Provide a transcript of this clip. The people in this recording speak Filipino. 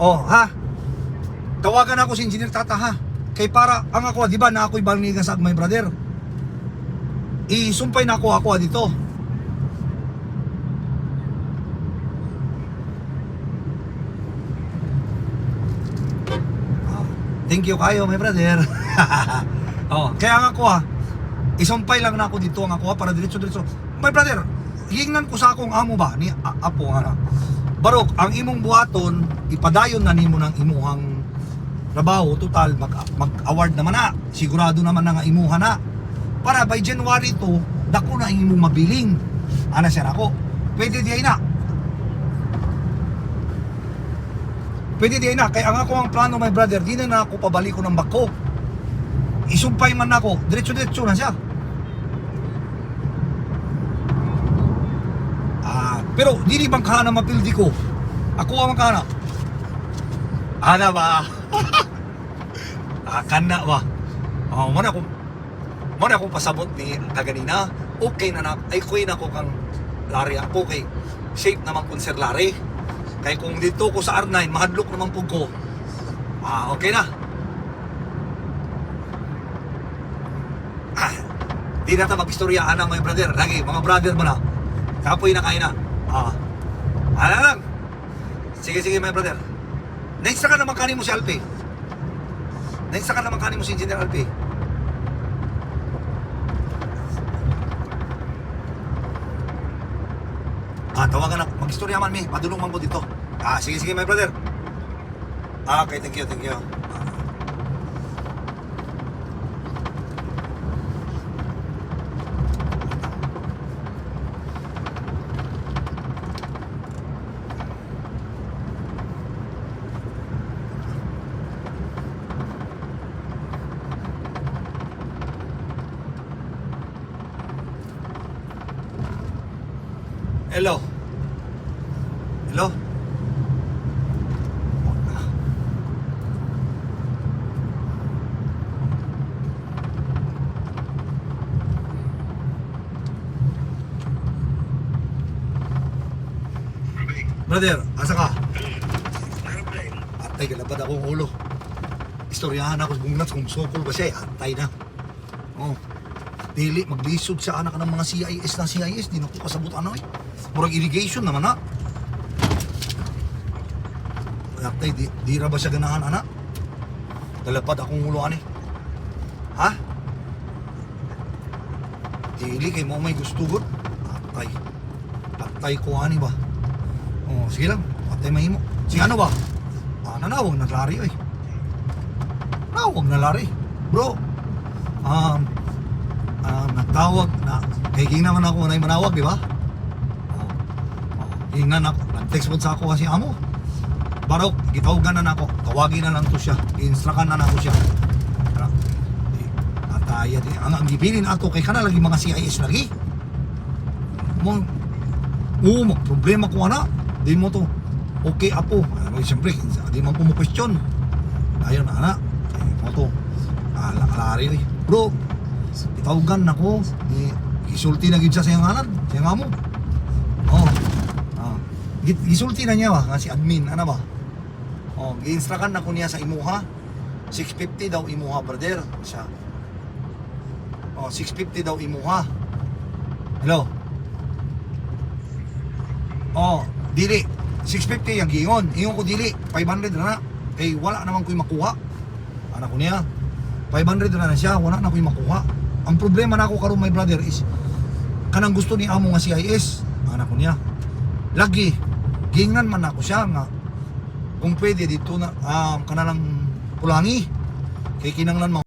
Oh, ha? Tawagan ako si Engineer Tata, ha? Kay para, ang ako, di ba, na ako'y balnigan sa my brother. Isumpay na ako dito. Thank you kayo, my brother. Oh, kaya nga ko, isumpay lang na ako dito ang ako, para diretso-diretso. My brother, hingnan ko sa akong amo ba ni Apo nga. Barok, ang imong buhaton ipadayon na nimo ng imuhang trabaho, total mag-award naman na. Sigurado naman na nga imuha na. Para by January 2, dako na imong mabiling. Ana siya nako. Pwede di ay na. Pwede di na, kaya ang ako ang plano, my brother, di na ako pabalik ko ng bako. Isumpay man ako, diretso-diretso na siya. Pero di bang kahana mapildi ko? Ako ang kahana. Ana ba? Kana ba? Mana akong pasabot ni kaganina. Okay na na, ay kuy na ko kang Larry ako kay safe naman kung Sir Larry. Kaya kung dito ko sa R9, mahadlok naman po ko. Okay na. Di na ta mag-istoryaan na, my brother. Lagi, mga brother mo na. Kapoy na kain na. Ano lang. Sige, my brother. Next ka naman kanin mo si Alpi. Next ka naman kanin mo si Engineer Alpi. Tawagan na, mag-istorya man mi, padulong man ko dito. Sige, my brother. Okay, thank you. Hello. Brother, asa ka? Atay, galabad akong ulo. Istoryahan ako sa bungnat kung sukol ba siya, atay na. Dili, maglisod siya anak ng mga CIS, di na ko kasabot ano eh. Murag irrigation naman na. Atay, di ra ba siya ganahan anak? Galabad akong ulo ani. Ha? Dili, kay mo may gusto gud. Atay ko ani ba? Sige lang, patay mahimo. Sige ano ba? Nanawag na Larry eh. Nawag na Larry. Bro, natawag na. Kaya naman ako na yung manawag, di ba? Ingnan ako, nag-text mo sa ako kasi amo. Barok, gitawagan na ako. Tawagin na lang to siya. I-instrukan na ako siya. Ataya di. Ang gibilin ato kay kana lagi mga CIS lagi. Problema ko ana. Di mo to, okay Apo. Siyempre, di man po mo question. Ayun, anak. Mo to, Larry. Bro, itawagan na ko. Gisulti na gid siya sa iyang anak. Sa iyang amo. Gisulti na niya ba? Kasi admin, ano ba? Gi-instrukan na ko niya sa imuha. 650 daw imuha, brother. Siya. 650 daw imuha. Hello? Dili, 650 yung giingon. Ingon ko dili, 500 na na. Kay wala naman ko'y makuha. Anak ko niya, 500 na siya, wala na ko'y makuha. Ang problema na ako karon, my brother, is kanang gusto ni amo nga CIS. Anak ko niya, lagi, gingan man ako siya nga kung pwede dito na kanalang pulangi. Kay kinanglan mo